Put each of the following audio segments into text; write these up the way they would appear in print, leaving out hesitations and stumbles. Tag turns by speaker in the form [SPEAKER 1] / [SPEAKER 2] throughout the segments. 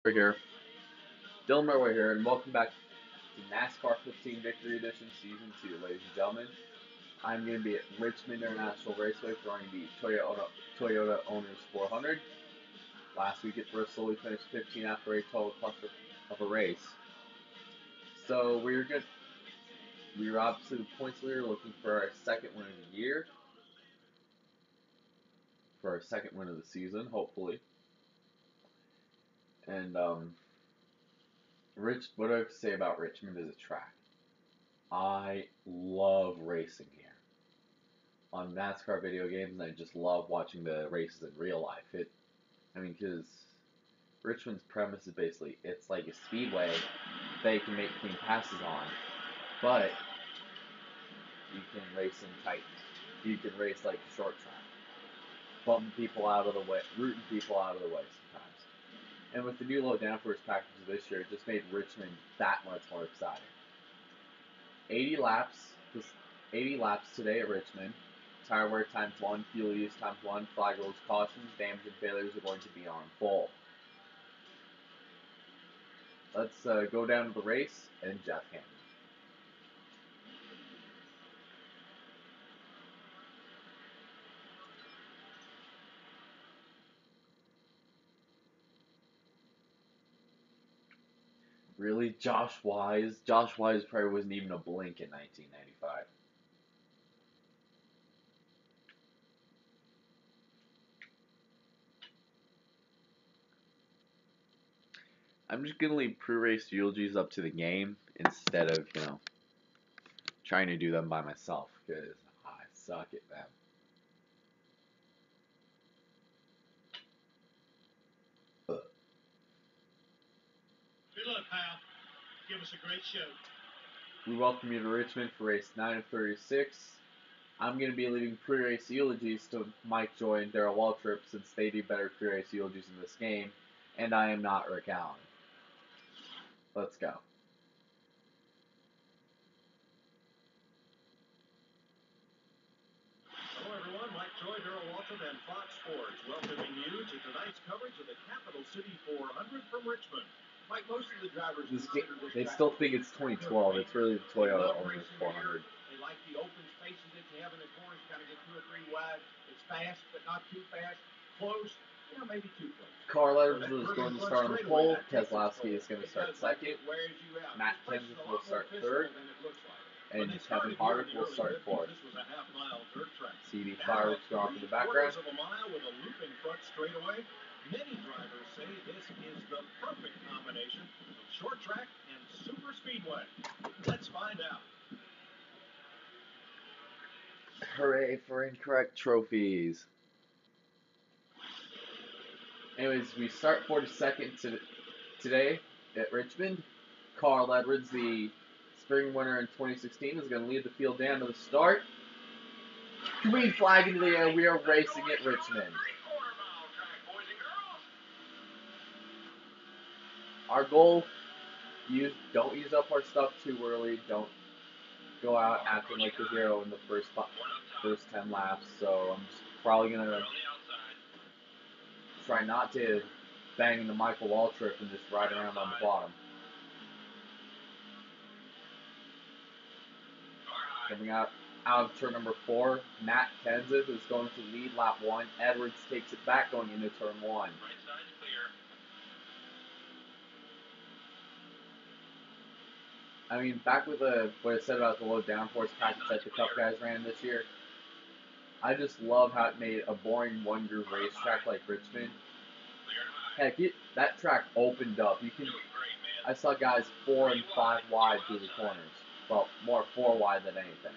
[SPEAKER 1] We're here. Dylan Merway here, and welcome back to NASCAR 15 Victory Edition Season 2, ladies and gentlemen. I'm going to be at Richmond International Raceway throwing the Toyota Owners 400. Last week at Bristol, we finished 15 after a total cluster of a race. So we were obviously the points leader, looking for our second win of the year, for our second win of the season, hopefully. And what do I have to say about Richmond as a track? I love racing here on NASCAR video games, and I just love watching the races in real life. Because Richmond's premise is basically it's like a speedway that you can make clean passes on, but you can race in tight. You can race like a short track, bumping people out of the way, rooting people out of the way sometimes. And with the new low downforce packages this year, it just made Richmond that much more exciting. 80 laps, 80 laps today at Richmond. Tire wear times 1, fuel use times 1, flag rules, cautions, damage, and failures are going to be on full. Let's go down to the race and Jeff Hammond. Really? Josh Wise? Josh Wise probably wasn't even a blink in 1995. I'm just going to leave pre-race eulogies up to the game instead of, trying to do them by myself, because I suck at them.
[SPEAKER 2] Good luck, pal. Give us a great show.
[SPEAKER 1] We welcome you to Richmond for race 9 of 36. I'm going to be leaving pre-race eulogies to Mike Joy and Darrell Waltrip since they do better pre-race eulogies in this game, and I am not Rick Allen. Let's go.
[SPEAKER 2] Hello, everyone. Mike Joy, Darrell Waltrip, and Fox Sports welcoming you to tonight's coverage of the Capital City 400 from Richmond. Mike, most of the drivers
[SPEAKER 1] They still think it's 2012. It's really the Toyota Owners 400.
[SPEAKER 2] They like the open spaces that you have in the corners. Got to get 2 or 3 wide. It's fast, but not too fast. Close, maybe too close.
[SPEAKER 1] Carl Edwards is going to start on the pole. Keselowski is going to start second. Matt Kenseth will start third. And Kevin Harvick will start fourth. CD fireworks go off in the background.
[SPEAKER 2] Many drivers say this is the perfect combination of short track and super speedway. Let's find out.
[SPEAKER 1] Hooray for incorrect trophies. Anyways, we start 42nd today at Richmond. Carl Edwards, the spring winner in 2016, is going to lead the field down to the start. Green flag into the air. We are racing at Richmond. Our goal, don't use up our stuff too early. Don't go out acting like the hero in the first 10 laps. So I'm just probably going to try not to bang into Michael Waltrip and just ride around on the bottom. Coming out of turn number 4, Matt Kenseth is going to lead lap 1. Edwards takes it back going into turn 1. Back with what I said about the low downforce package that the Cup guys ran this year, I just love how it made a boring one-groove racetrack like Richmond. Heck, that track opened up. I saw guys 4 and 5 wide through the corners. Well, more 4 wide than anything.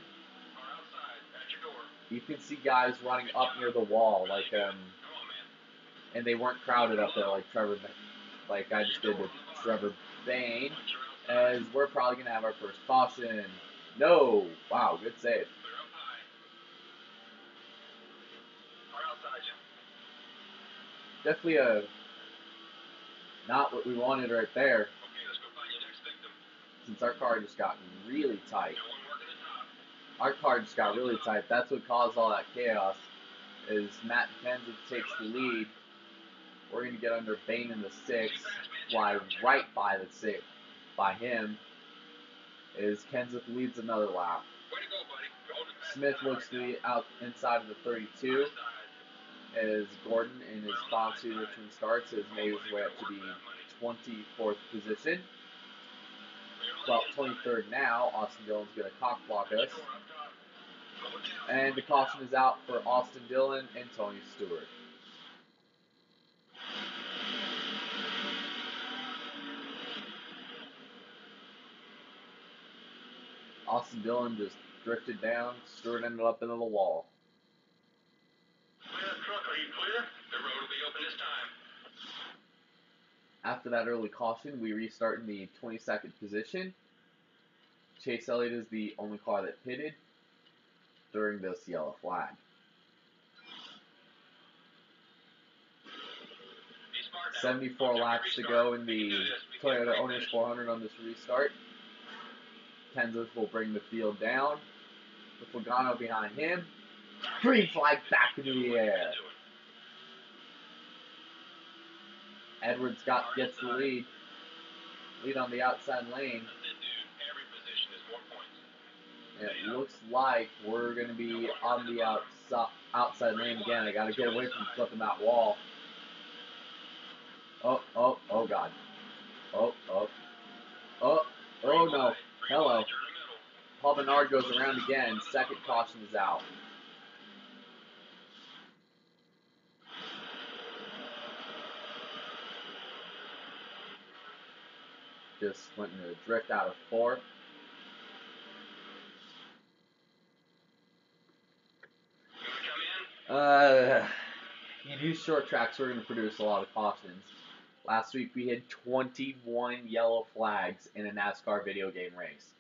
[SPEAKER 1] You can see guys running up near the wall, and they weren't crowded up there like I just did with Trevor Bayne. As we're probably going to have our first caution. No! Wow, good save. Definitely not what we wanted right there. Since our car just got really tight. That's what caused all that chaos. Is Matt Kenseth takes the lead. We're going to get under Bayne in the 6th. fly right by the six by him as Kenseth leads another lap. Smith looks to the inside of the 32 as Gordon in his final two Richmond starts has made his way up to the 24th position. About 23rd now, Austin Dillon's going to cock block us. And the caution is out for Austin Dillon and Tony Stewart. Austin Dillon just drifted down. Stewart ended up into the wall.
[SPEAKER 2] Truck, are you clear? The road will be open this time.
[SPEAKER 1] After that early caution, we restart in the 22nd position. Chase Elliott is the only car that pitted during this yellow flag. 74 laps to go in the Toyota Owners 400 on this restart. Kenseth will bring the field down with Logano behind him. Green flag back into the air. Edwards gets the lead on the outside lane. And it looks like we're going to be on the outside lane again. I got to get away from flipping that wall. Oh God. Oh no. Hello. Paul Bernard goes around again. Second caution is out. Just went into a drift out of fourth. In these short tracks, we're going to produce a lot of cautions. Last week, we had 21 yellow flags in a NASCAR video game race.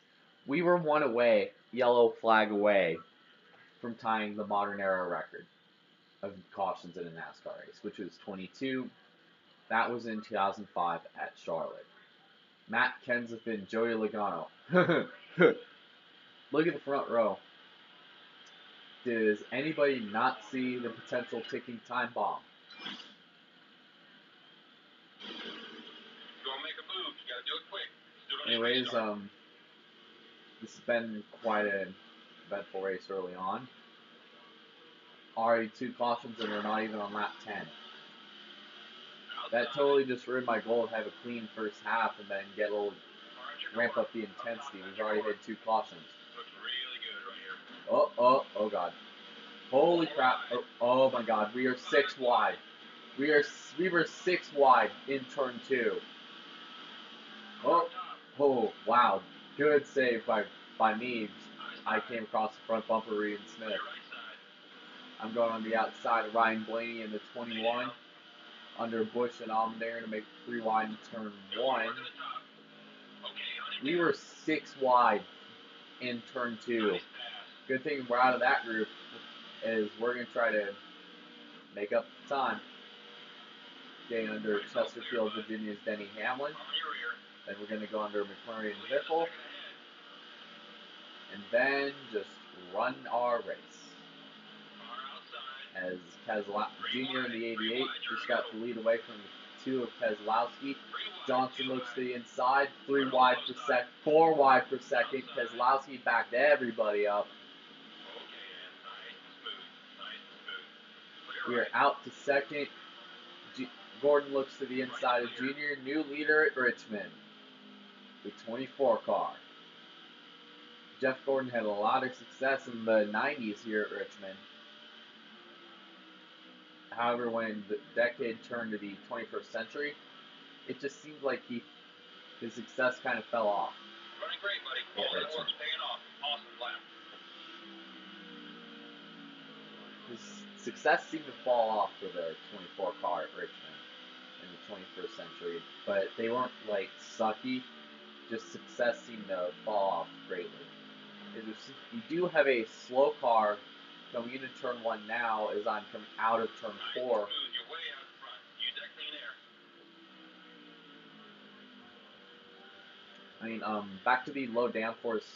[SPEAKER 1] We were one yellow flag away from tying the modern era record of cautions in a NASCAR race, which was 22. That was in 2005 at Charlotte. Matt Kenseth and Joey Logano. Look at the front row. Does anybody not see the potential ticking time bomb? Anyways, this has been quite an eventful race early on. Already 2 cautions and we're not even on lap 10. That totally just ruined my goal to have a clean first half and then get a little ramp up the intensity. We've already had 2 cautions. Oh God. Holy crap. Oh my God. We are 6 wide. We were 6 wide in turn 2. Oh, wow. Good save by me. I came across the front bumper, Reed Smith. I'm going on the outside of Ryan Blaney in the 21. Under Bush and Allmendinger to make 3 wide in turn 1. We were 6 wide in turn 2. Good thing we're out of that group is we're going to try to make up time. Getting under Chesterfield, Virginia's Denny Hamlin. Then we're going to go under McMurray and Whipple. And then just run our race. As Jr. in the 88 just got the lead away from the 2 of Keselowski. Johnson looks to the inside, 4 wide per second. Keselowski backed everybody up. We are out to second. Gordon looks to the inside of Jr. New leader at Richmond. The 24 car. Jeff Gordon had a lot of success in the 90s here at Richmond. However, when the decade turned to the 21st century, it just seemed like his success kind of fell off.
[SPEAKER 2] Running great, buddy. All that work's paying off. Awesome lap.
[SPEAKER 1] His success seemed to fall off for the 24 car at Richmond in the 21st century, but they weren't like sucky. Just success seemed to fall off greatly. We do have a slow car coming into turn 1 now as I'm coming out of turn 4.
[SPEAKER 2] You're way out front. Use that clean air.
[SPEAKER 1] I mean, back to the low downforce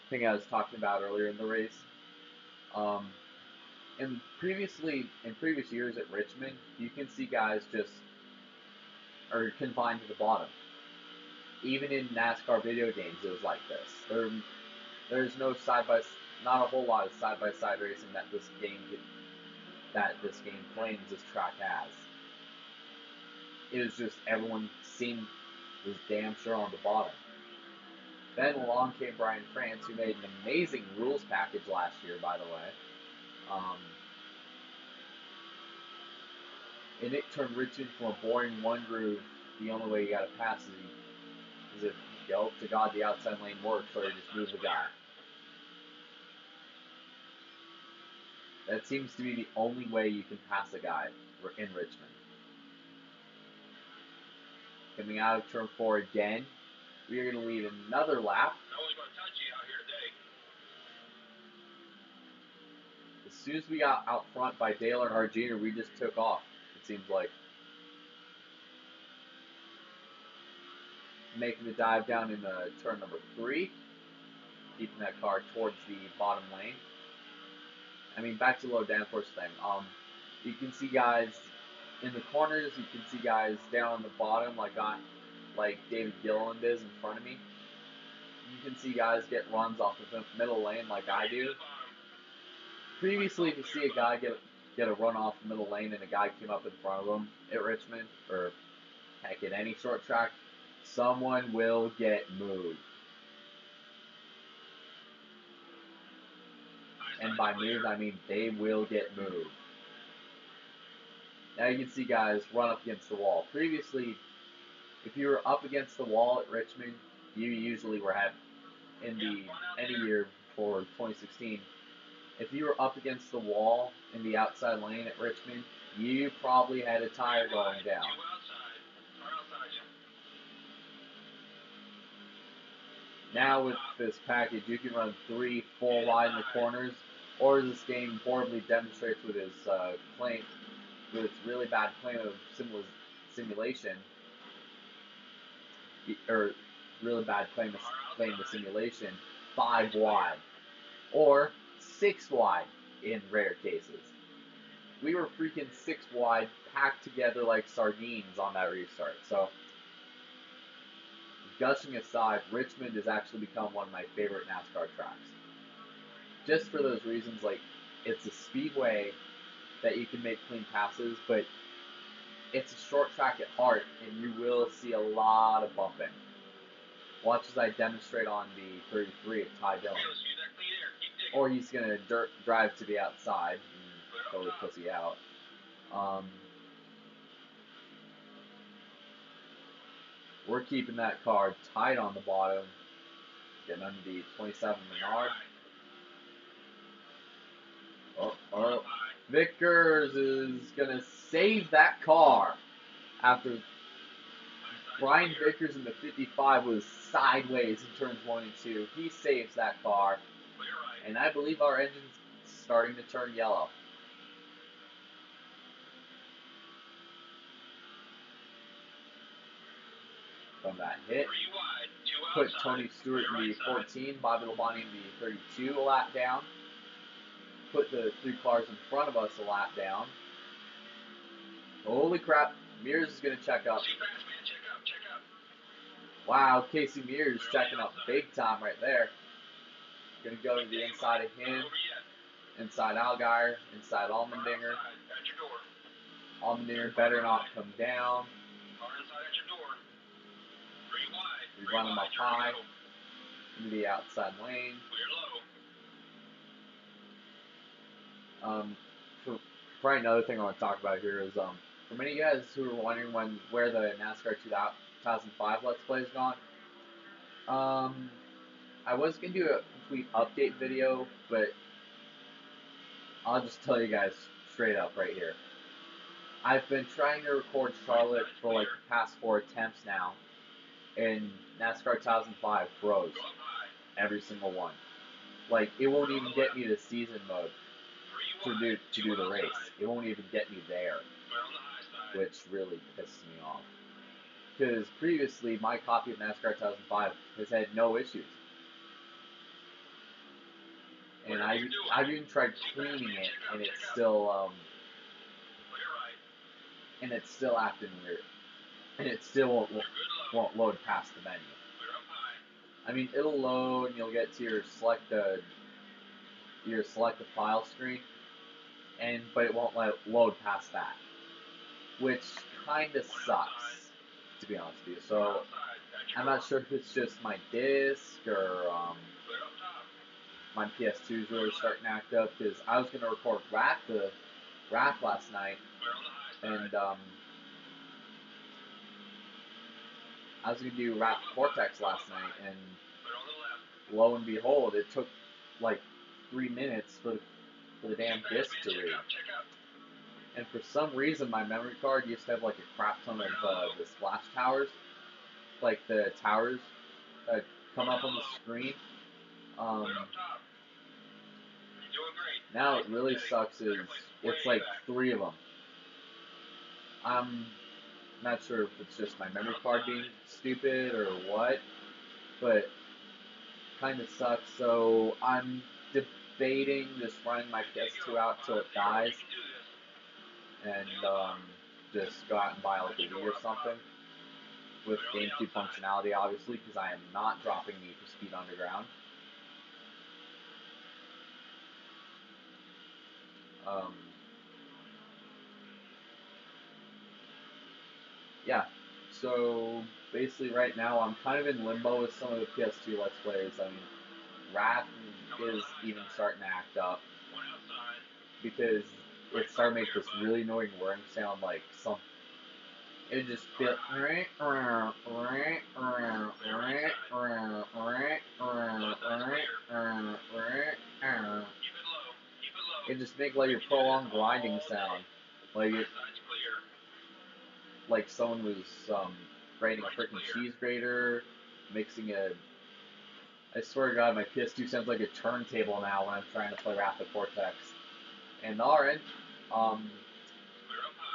[SPEAKER 1] thing I was talking about earlier in the race. In previous years at Richmond, you can see guys just are confined to the bottom. Even in NASCAR video games, it was like this. There's no not a whole lot of side-by-side racing that this game claims this track has. It was just everyone was damn sure on the bottom. Then along came Brian France, who made an amazing rules package last year, by the way. And it turned Richmond from a boring one groove. The only way you got to pass is if you hope to God the outside lane works, or you just move the guy. That seems to be the only way you can pass a guy in Richmond. Coming out of turn 4 again, we are going to lead another lap. As soon as we got out front by Dale Earnhardt Jr., we just took off, it seems like. Making the dive down in turn number 3. Keeping that car towards the bottom lane. I mean, back to the low downforce thing. You can see guys in the corners. You can see guys down on the bottom, like David Gilliland is in front of me. You can see guys get runs off the middle lane, like I do. Previously, if you see a guy get a run off the middle lane and a guy came up in front of him at Richmond, or heck, at any short track, someone will get moved. And by moved, I mean they will get moved. Now you can see guys run up against the wall. Previously, if you were up against the wall at Richmond, you usually were any year before 2016, if you were up against the wall in the outside lane at Richmond, you probably had a tire going down. Now with this package, you can run 3, 4 wide in the corners, or as this game horribly demonstrates with its really bad claim of simulation, or really bad claim to simulation, 5 wide, or 6 wide in rare cases. We were freaking 6 wide, packed together like sardines on that restart. So, gushing aside, Richmond has actually become one of my favorite NASCAR tracks. Just for those reasons, like, it's a speedway that you can make clean passes, but it's a short track at heart, and you will see a lot of bumping. Watch as I demonstrate on the 33 of Ty Dillon. Or he's going to drive to the outside and totally pussy out. We're keeping that car tight on the bottom. Getting under the 27 Menard. Vickers is going to save that car after Brian Vickers in the 55 was sideways in turns 1 and 2. He saves that car. And I believe our engine's starting to turn yellow. From that hit, put Tony Stewart in the 14, Bobby Labonte in the 32 a lap down. Put the 3 cars in front of us a lap down. Holy crap, Mears is going to check up. Wow, Casey Mears checking up big time right there. Going to go to the inside of him, inside Allgaier, inside Allmendinger. Allmendinger better not come down. We run him up high into the outside lane. Probably another thing I want to talk about here is for many of you guys who are wondering where the NASCAR 2005 Let's Play is gone. I was going to do a complete update video, but I'll just tell you guys straight up right here. I've been trying to record Charlotte for like the past 4 attempts now, and NASCAR 2005 froze. Every single one. Like, it won't even get me to season mode to do the race. It won't even get me there, which really pisses me off. Because previously, my copy of NASCAR 2005 has had no issues. And I've even tried cleaning it, and it's still acting weird. and it still won't load past the menu. I mean, it'll load, and you'll get to your select the file screen, but it won't load past that, which kind of sucks, to be honest with you. So I'm not sure if it's just my disc or my PS2 is really starting to act up, because I was gonna record Wrath last night, and I was gonna do Wrath Cortex last night, and lo and behold, it took like 3 minutes for the damn disc to read. And for some reason, my memory card used to have like a crap ton of the splash towers, like the towers that come up on the screen. Now it really sucks is it's like 3 of them. I'm not sure if it's just my memory card being stupid or what, but kind of sucks. So I'm debating just running my PS2 out till it dies, and just go out and buy like a Wii or something with GameCube functionality, obviously, because I am not dropping Need for Speed Underground. Yeah, so basically right now I'm kind of in limbo with some of the PS2 Let's Plays. I mean, Wrath is even starting to act up, because it started to make this really annoying whirring sound, like some. It just feel. It just make like a prolonged grinding sound, like someone was grating a freaking cheese grater, mixing a. I swear to God, my PS2 sounds like a turntable now when I'm trying to play Wrath of Cortex. And our end,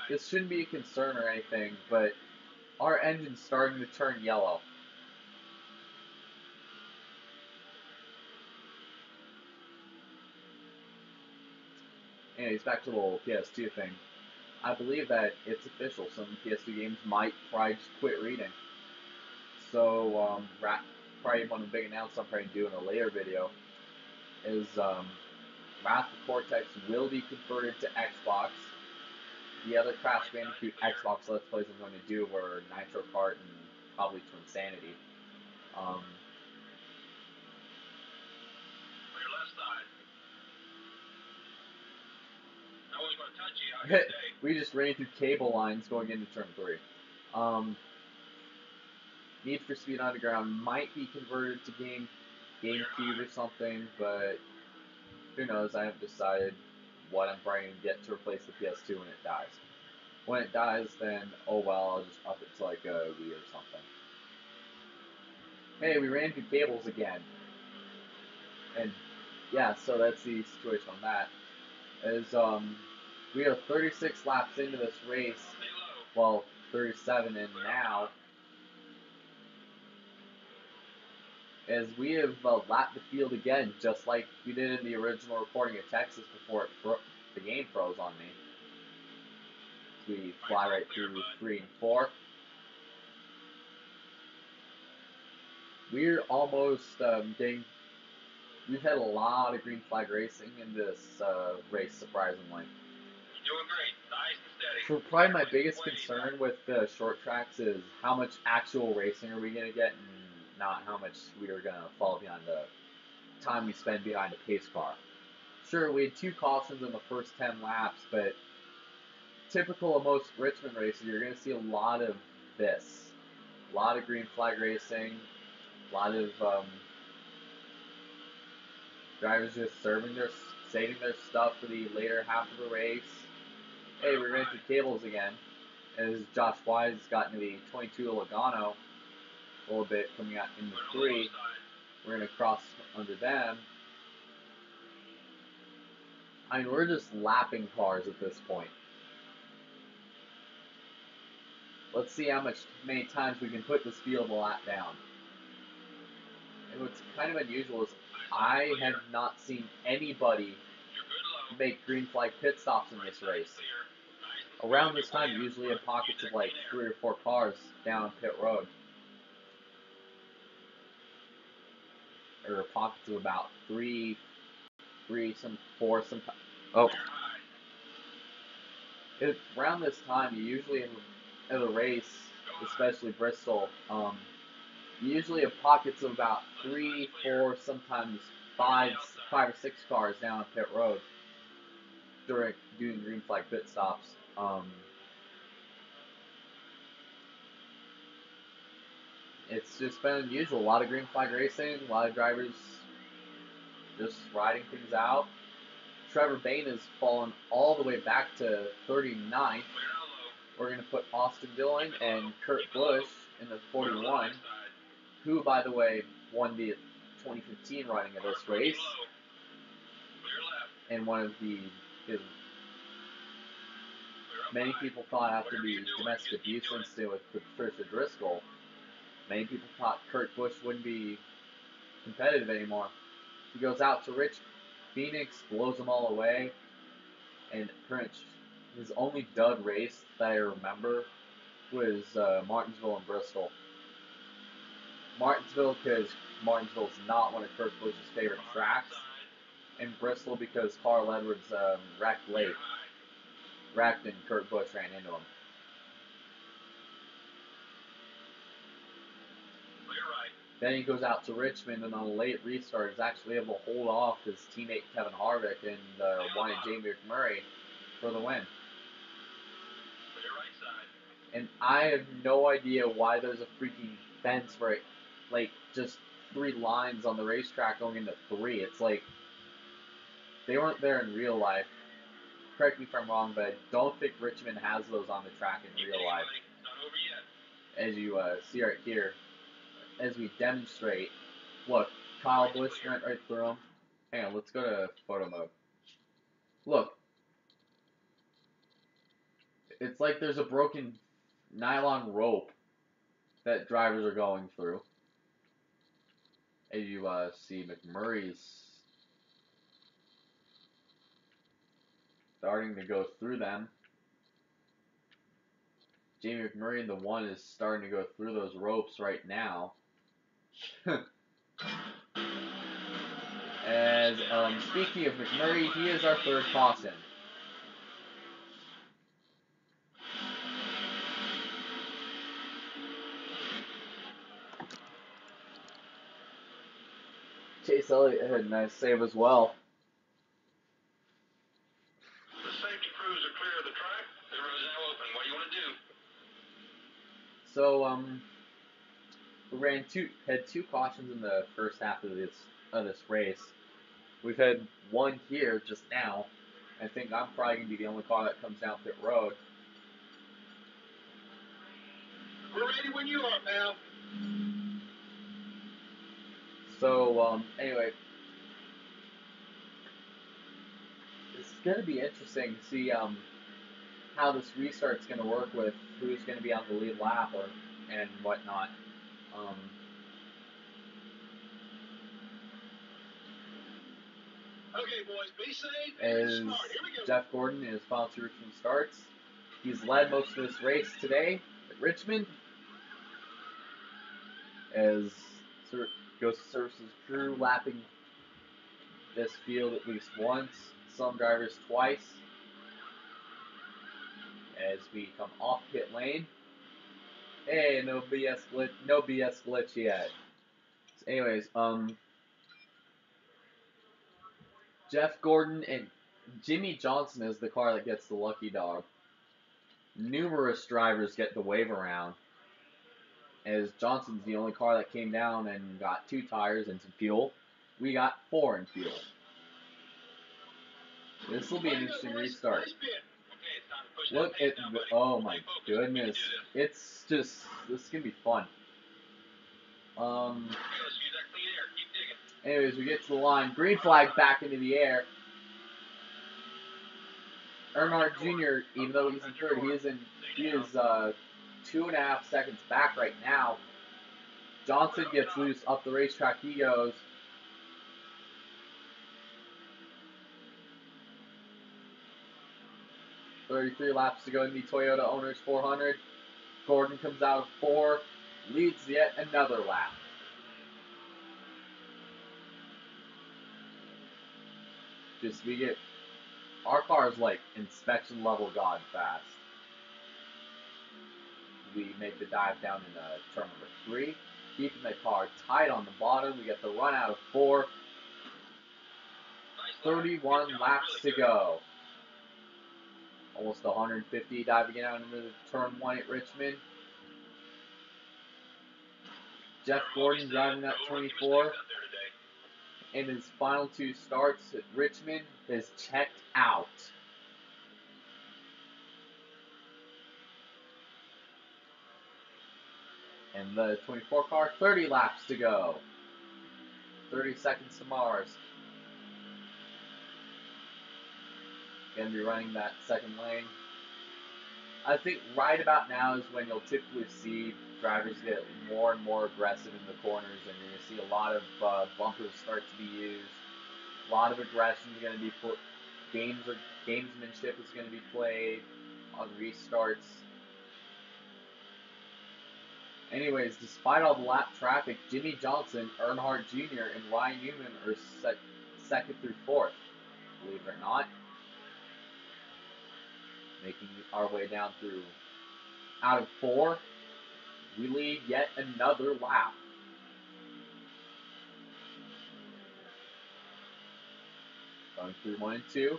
[SPEAKER 1] this shouldn't be a concern or anything, but our engine's starting to turn yellow. Anyways, back to the whole PS2 thing. I believe that it's official. Some PS2 games might probably just quit reading. So, probably one of the big announcements I'm probably doing a later video is Wrath of Cortex will be converted to Xbox. The other Crash Bandicoot Xbox Let's Plays I'm going to do were Nitro Kart and probably Twinsanity. We just ran through cable lines going into turn 3. Need for Speed Underground might be converted to GameCube or something, but who knows? I haven't decided what I'm trying to get to replace the PS2 when it dies. When it dies, then oh well, I'll just up it to like a Wii or something. Hey, we ran through cables again, and yeah, so that's the situation on that. We are 36 laps into this race, well, 37 in now, as we have lapped the field again, just like we did in the original recording of Texas before the game froze on me. So we fly right through 3 and 4. We're almost getting. We've had a lot of green flag racing in this race, surprisingly.
[SPEAKER 2] You're doing great. Nice and steady.
[SPEAKER 1] So probably my biggest concern with the short tracks is how much actual racing are we going to get, and not how much we are going to fall behind the time we spend behind a pace car. Sure, we had 2 cautions in the first 10 laps, but typical of most Richmond races, you're going to see a lot of this. A lot of green flag racing, a lot of drivers just saving their stuff for the later half of the race. Hey, we ran through cables again, as Josh Wise got into the 22 Logano a little bit coming out in the 3. We're going to cross under them. I mean, we're just lapping cars at this point. Let's see how many times we can put this field a lap down. And what's kind of unusual is I have not seen anybody make green flag pit stops in this race. around this time, you usually have pockets of like 3 or 4 cars down pit road. Or pockets of about 3, 4, sometimes. Oh. Around this time, you usually have a race, especially Bristol, you usually have pockets of about 3, 4, sometimes 5 or 6 cars down pit road during doing green flag pit stops. It's just been unusual. A lot of green flag racing, a lot of drivers just riding things out. Trevor Bayne has fallen all the way back to 39th. We're going to put Austin Dillon and Kurt Busch in the 41, who, by the way, won the 2015 running of this race. And one of his many people thought after the domestic abuse incident with Patricia Driscoll, many people thought Kurt Busch wouldn't be competitive anymore. He goes out to Rich Phoenix, blows them all away, and pretty much his only dud race that I remember was Martinsville and Bristol. Martinsville because Martinsville's not one of Kurt Busch's favorite tracks, and Bristol because Carl Edwards wrecked late. Wrecked and Kurt Busch ran into him. Then he goes out to Richmond, and on a late restart, is actually able to hold off his teammate Kevin Harvick and one Jamie McMurray for the win. And I have no idea why there's a freaking fence for it, like just 3 lines on the racetrack going into 3. It's like they weren't there in real life. Correct me if I'm wrong, but I don't think Richmond has those on the track in real life. As you see right here, as we demonstrate, look, Kyle Busch went right through him. Hang on, let's go to photo mode. Look, it's like there's a broken nylon rope that drivers are going through. As you see McMurray's starting to go through them. Jamie McMurray in the 1 is starting to go through those ropes right now. As speaking of McMurray, he is our 3rd caution. Chase Elliott had a nice save as well.
[SPEAKER 2] The safety crews are clear of the track. The road is now open. What do you want to do?
[SPEAKER 1] So we had 2 cautions in the first half of this race. We've had 1 here just now. I think I'm probably gonna be the only car that comes down pit road.
[SPEAKER 2] We're ready when you are, pal.
[SPEAKER 1] So anyway, it's gonna be interesting to see how this restart's gonna work with who's gonna be on the lead lap and whatnot.
[SPEAKER 2] Okay, boys, be safe
[SPEAKER 1] As
[SPEAKER 2] and smart. Here we go.
[SPEAKER 1] Jeff Gordon in his final 2 Richmond starts, he's led most of this race today at Richmond. As goes to service his crew, lapping this field at least once, some drivers twice. As we come off pit lane. Hey, no BS glitch yet. So anyways, Jeff Gordon and Jimmy Johnson is the car that gets the lucky dog. Numerous drivers get the wave around, as Johnson's the only car that came down and got 2 tires and some fuel. We got 4 in fuel. This will be an interesting restart. Look at oh my goodness. It's just, this is going to be fun. Anyways, we get to the line. Green flag back into the air. Earnhardt Jr., even though he's in 3rd, he is 2.5 seconds back right now. Johnson gets loose up the racetrack. He goes. 33 laps to go in the Toyota Owners 400. Gordon comes out of 4, leads yet another lap. Our car is like inspection level god fast. We make the dive down in turn number 3, keeping the car tight on the bottom. We get the run out of 4. 31 laps to go. Almost 150 diving out into the turn 1 at Richmond. Jeff Gordon driving that 24. In his final 2 starts at Richmond is checked out. And the 24 car, 30 laps to go. 30 seconds to Mars. Going to be running that second lane. I think right about now is when you'll typically see drivers get more and more aggressive in the corners, and you're going to see a lot of bumpers start to be used. A lot of aggression is going to be put. Gamesmanship is going to be played on restarts. Anyways, despite all the lap traffic, Jimmy Johnson, Earnhardt Jr., and Ryan Newman are second through 4th, believe it or not. Making our way down through. Out of 4, we lead yet another lap. Going through 1 and 2.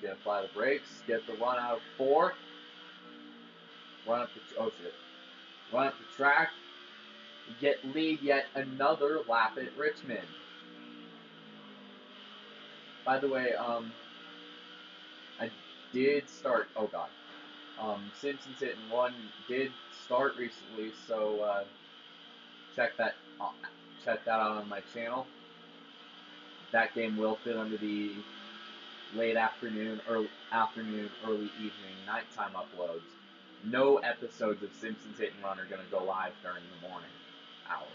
[SPEAKER 1] Gonna apply the brakes, get the run out of 4. Run up the track. Lead yet another lap at Richmond. By the way, I did start. Oh God, Simpsons Hit and Run did start recently, so check that out on my channel. That game will fit under the late afternoon, early evening, nighttime uploads. No episodes of Simpsons Hit and Run are going to go live during the morning hours.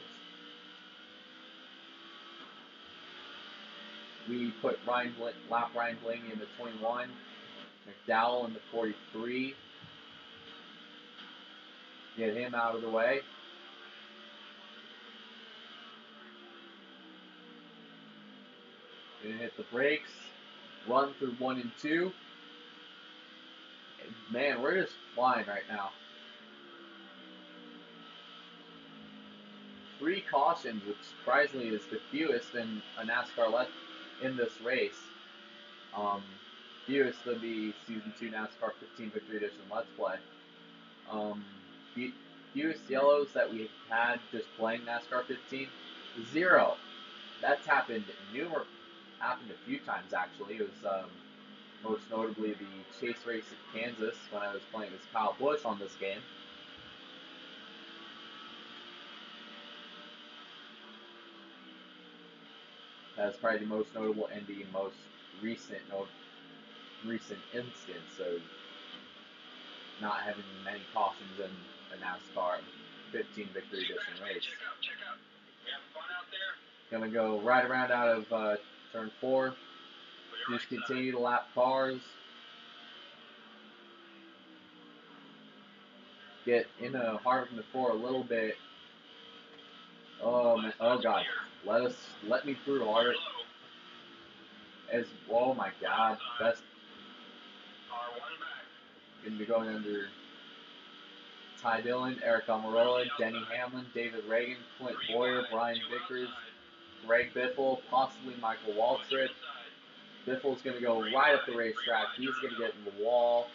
[SPEAKER 1] We put Ryan Blaney in the 21, McDowell in the 43. Get him out of the way. Gonna hit the brakes. Run through 1 and 2. And man, we're just flying right now. 3 cautions, which surprisingly is the fewest in a NASCAR in this race. Fewest of the Season 2 NASCAR 15 Victory Edition Let's Play. Fewest yellows that we've had just playing NASCAR 15, 0. That's happened a few times actually. It was most notably the chase race at Kansas when I was playing as Kyle Busch on this game. That's probably the most notable and the most recent instance of not having many cautions in a NASCAR 15 Victory Edition race.
[SPEAKER 2] Check out. You having fun out there?
[SPEAKER 1] Gonna go right around out of turn 4. Just continue to lap cars. Get into hard from the 4 a little bit. Oh God. Let me through harder. Oh my God. Best. Gonna be going under Ty Dillon, Eric Almirola, Denny Hamlin, David Reagan, Clint Boyer, Brian Vickers, Greg Biffle, possibly Michael Waltrip. Biffle's going to go right up the racetrack. He's going to get in the wall.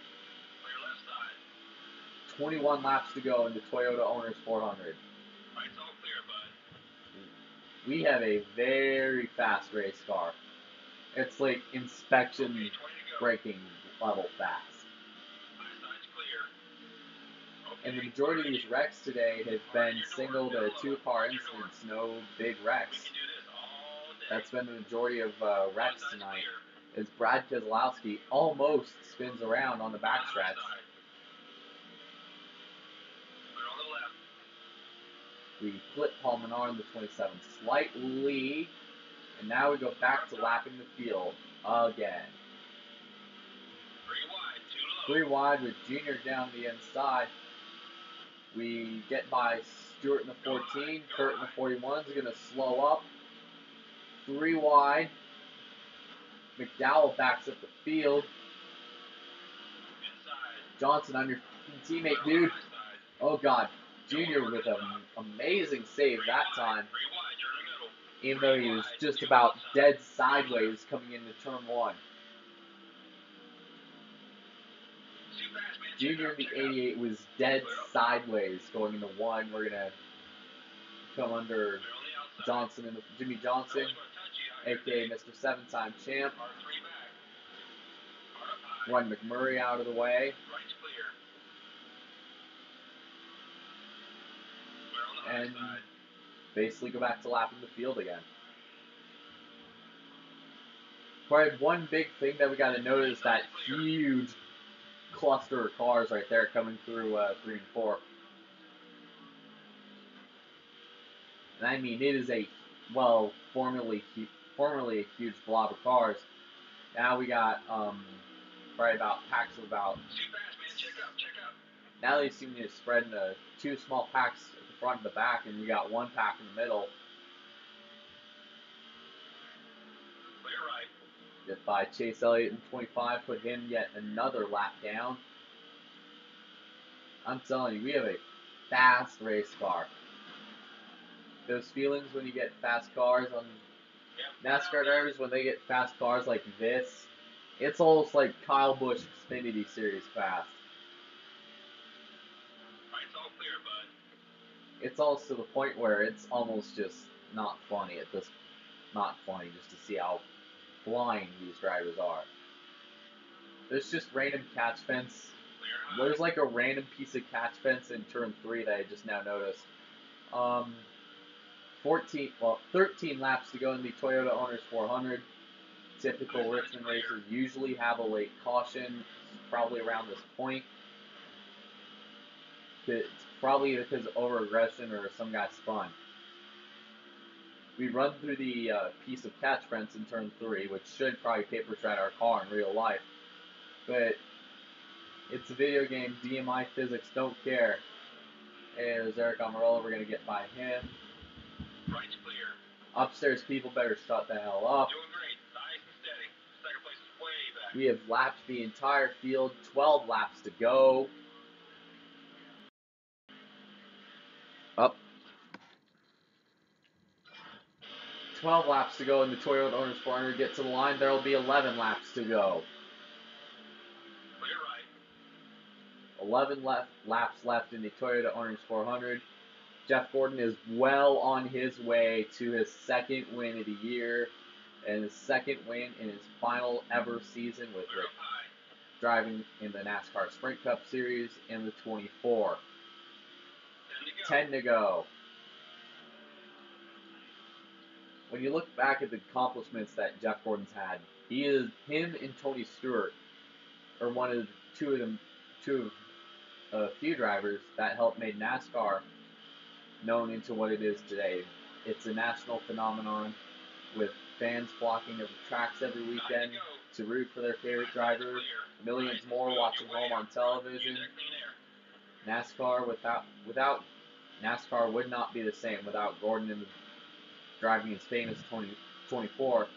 [SPEAKER 1] 21 laps to go in the Toyota Owners 400. We have a very fast race car. It's like inspection braking level fast. And the majority of these wrecks today have been single to 2-car incidents, no big wrecks. That's been the majority of wrecks tonight. As Brad Keselowski almost spins around on the backstretch. We flip Paul Menard in the 27 slightly, And now we go back to lapping the field again. 3 wide with Junior down the inside. We get by Stewart in the 14. Kurt in the 41 is going to slow up. 3 wide. McDowell backs up the field. Johnson on your teammate, dude. Oh, God. Junior with an amazing save that time. Even though he was just about dead sideways coming into turn 1. Junior in the 88 was dead sideways going into 1. We're going to come under Johnson and Jimmy Johnson, a.k.a. Mr. 7-time champ. Run McMurray out of the way. And basically go back to lapping the field again. Probably one big thing that we got to notice is that huge cluster of cars right there coming through 3 and 4. And I mean, it is formerly a huge blob of cars. Now we got probably about packs of about. Now they seem to spread into 2 small packs at the front and the back, and we got 1 pack in the middle. Get by Chase Elliott in 25, put him yet another lap down. I'm telling you, we have a fast race car. Those feelings when you get fast cars on NASCAR drivers, when they get fast cars like this, it's almost like Kyle Busch Xfinity Series fast. It's almost to the point where it's almost just not funny just to see how flying these drivers are. There's just random catch fence. There's like a random piece of catch fence in turn 3 that I just now noticed. 13 laps to go in the Toyota Owners 400. Typical Richmond racers usually have a late caution, probably around this point. It's probably because of over-aggression or some guy spun. We run through the piece of catch fence in turn 3, which should probably paper shred our car in real life. But it's a video game. DMI physics don't care. Hey, there's Eric Amarola. We're going to get by him.
[SPEAKER 2] Right's clear.
[SPEAKER 1] Upstairs people better shut the hell up.
[SPEAKER 2] Doing great. Nice and steady. Second place is way back.
[SPEAKER 1] We have lapped the entire field. 12 laps to go. Up. 12 laps to go in the Toyota Owners 400. Get to the line. There will be 11 laps to go.
[SPEAKER 2] Clear right.
[SPEAKER 1] 11 laps left in the Toyota Owners 400. Jeff Gordon is well on his way to his 2nd win of the year and his 2nd win in his final ever season with Rick driving in the NASCAR Sprint Cup Series in the 24. 10 to go. When you look back at the accomplishments that Jeff Gordon's had, him and Tony Stewart are one of two of a few drivers that helped make NASCAR known into what it is today. It's a national phenomenon with fans flocking to the tracks every weekend to root for their favorite driver. Millions more watching home on television. NASCAR without NASCAR would not be the same without Gordon driving his famous 24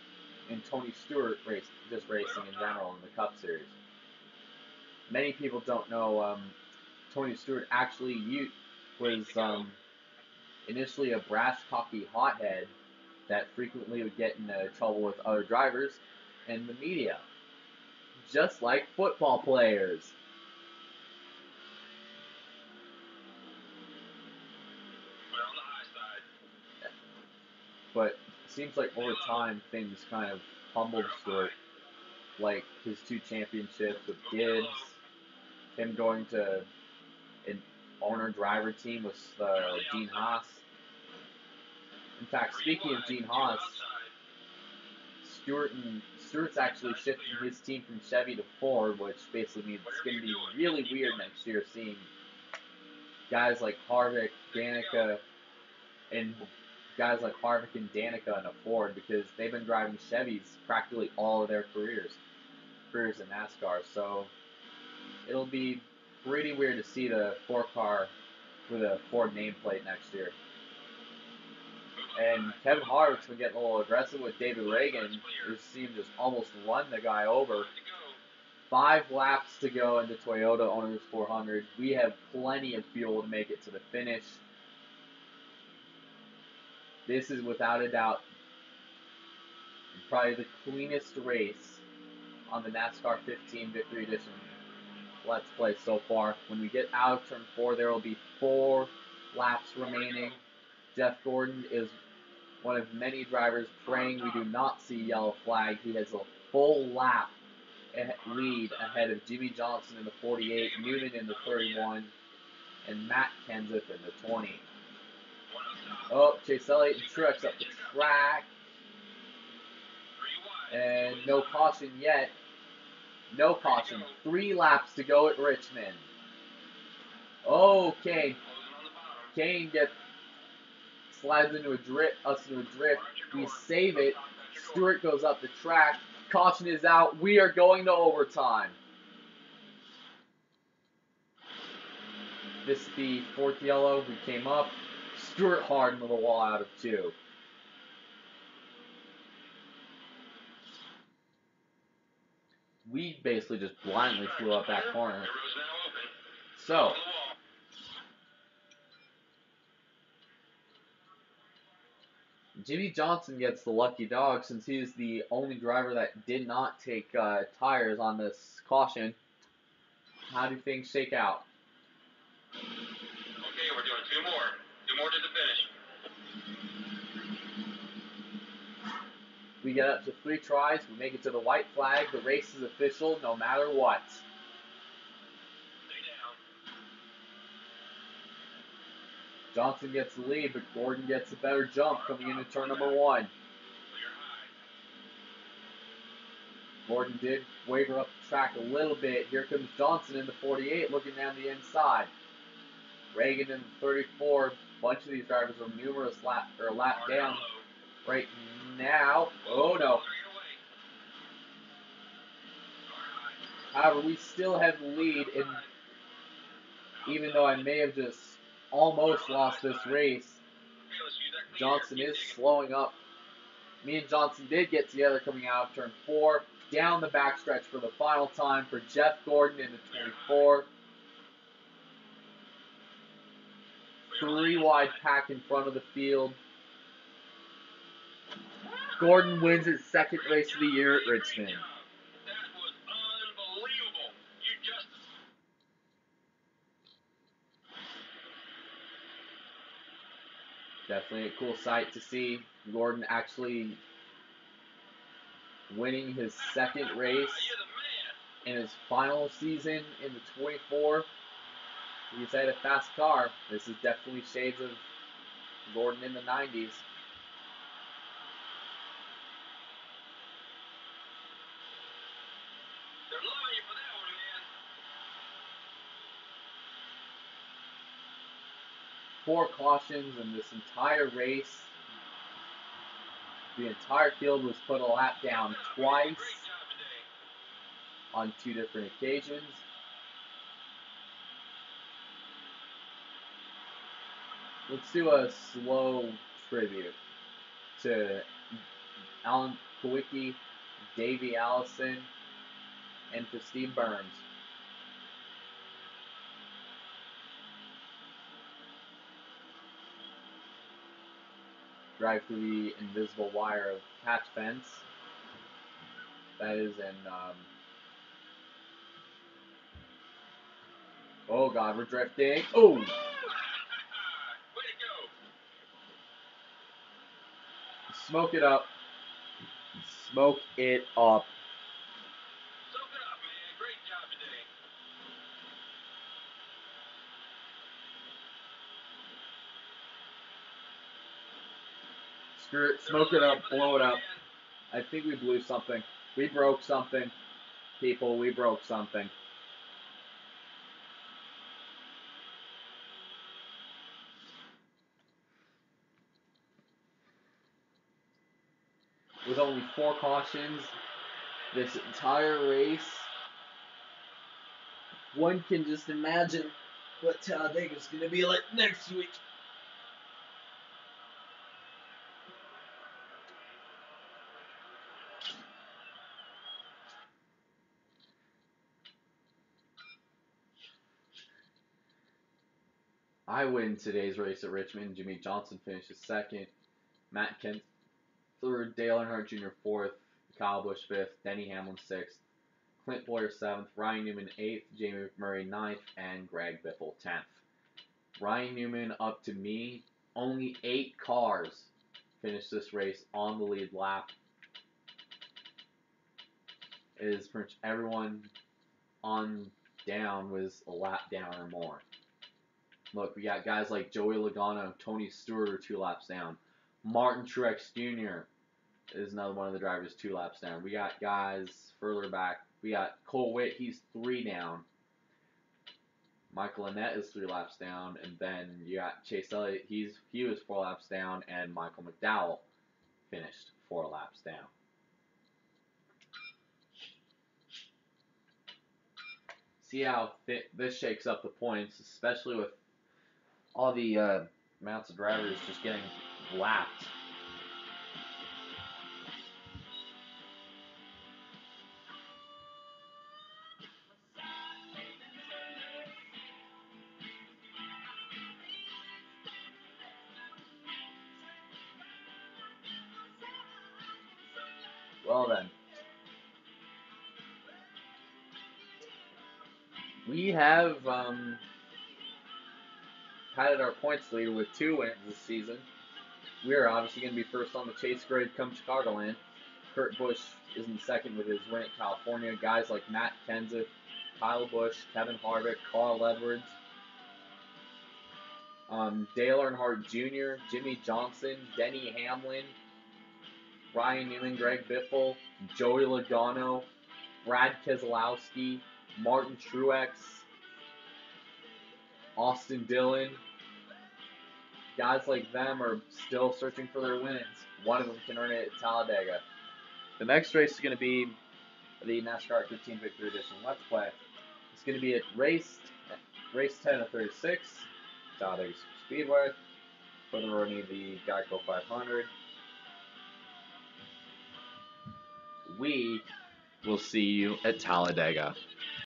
[SPEAKER 1] and Tony Stewart racing in general in the Cup Series. Many people don't know Tony Stewart actually was initially a brash, cocky hothead that frequently would get into trouble with other drivers and the media, just like football players.
[SPEAKER 2] We're on the high side.
[SPEAKER 1] But it seems like over time things kind of humbled Stewart, like his 2 championships with Gibbs, him going to an owner-driver team with Gene Haas. In fact, speaking of Gene Haas, Stewart's actually shifting his team from Chevy to Ford, which basically means it's going to be really weird next year seeing guys like Harvick, Danica, and guys like Harvick and Danica in a Ford because they've been driving Chevys practically all of their careers in NASCAR. So it'll be pretty weird to see the 4-car with a Ford nameplate next year. And Kevin Harvick's been getting a little aggressive with David Reagan. His team just almost run the guy over. 5 laps to go in the Toyota Owners 400. We have plenty of fuel to make it to the finish. This is without a doubt probably the cleanest race on the NASCAR 15 Victory Edition Let's Play so far. When we get out of turn 4, there will be 4 laps remaining. Jeff Gordon is one of many drivers praying we do not see yellow flag. He has a full lap lead ahead of Jimmy Johnson in the 48, Newman in the 31, and Matt Kenseth in the 20. Oh, Chase Elliott and Truex up the track. And no caution yet. No caution. 3 laps to go at Richmond. Oh, Kane. Kane slides into a drift. We save it. Stewart goes up the track. Caution is out. We are going to overtime. This is the 4th yellow. We came up. Stewart hard into the wall out of 2. We basically just blindly flew up that corner. So, Jimmy Johnson gets the lucky dog since he is the only driver that did not take tires on this caution. How do things shake out?
[SPEAKER 3] Okay, we're doing 2 more. 2 more to the finish.
[SPEAKER 1] We get up to 3 tries. We make it to the white flag. The race is official no matter what.
[SPEAKER 3] Stay down.
[SPEAKER 1] Johnson gets the lead, but Gordon gets a better jump coming into turn number 1. Gordon did waver up the track a little bit. Here comes Johnson in the 48 looking down the inside. Reagan in the 34. A bunch of these drivers are numerous lap down right now. Oh no. However, we still have the lead, and even though I may have just almost lost this race, Johnson is slowing up. Me and Johnson did get together coming out of turn 4. Down the backstretch for the final time for Jeff Gordon in the 24. 3 wide pack in front of the field. Gordon wins his 2nd race of the year at Richmond.
[SPEAKER 3] That was unbelievable. You just...
[SPEAKER 1] Definitely a cool sight to see Gordon actually winning his 2nd race in his final season in the 24. He's had a fast car. This is definitely shades of Gordon in the 90s.
[SPEAKER 3] They're loving you for that one, man.
[SPEAKER 1] 4 cautions in this entire race. The entire field was put a lap down twice on 2 different occasions. Let's do a slow tribute to Alan Kowicki, Davey Allison, and Christine Burns. Drive through the invisible wire of catch fence. That is in, oh god, we're drifting. Oh!
[SPEAKER 3] Way to go.
[SPEAKER 1] Smoke it up. Smoke it up.
[SPEAKER 3] Soak it up, man. Great job today.
[SPEAKER 1] Screw it. Smoke it up. Blow it up. I think we blew something. We broke something. People, we broke something. with only 4 cautions this entire race. One can just imagine what Talladega's going to be like next week. I win today's race at Richmond. Jimmy Johnson finishes second. Matt Kent third. Dale Earnhardt Jr. fourth. Kyle Busch fifth. Denny Hamlin sixth. Clint Boyer seventh. Ryan Newman eighth. Jamie McMurray ninth. And Greg Biffle 10th. Ryan Newman up to me. Only 8 cars finished this race on the lead lap. It is pretty much everyone on down was a lap down or more. Look, we got guys like Joey Logano, Tony Stewart are 2 laps down. Martin Truex Jr. is another one of the drivers 2 laps down. We got guys further back. We got Cole Witt, he's 3 down. Michael Annett is 3 laps down, and then you got Chase Elliott, he was 4 laps down, and Michael McDowell finished 4 laps down. See how this shakes up the points, especially with all the amounts of drivers just getting lapped. Well then, we have padded our points lead with 2 wins this season. We are obviously going to be first on the chase grade come Chicagoland. Kurt Busch is in second with his win at California. Guys like Matt Kenseth, Kyle Busch, Kevin Harvick, Carl Edwards, Dale Earnhardt Jr., Jimmy Johnson, Denny Hamlin, Ryan Newman, Greg Biffle, Joey Logano, Brad Keselowski, Martin Truex, Austin Dillon. Guys like them are still searching for their wins. One of them can earn it at Talladega. The next race is going to be the NASCAR 15 Victory Edition Let's Play. It's going to be at race 10 of 36, Talladega Speedway, for the running of the Geico 500. We will see you at Talladega.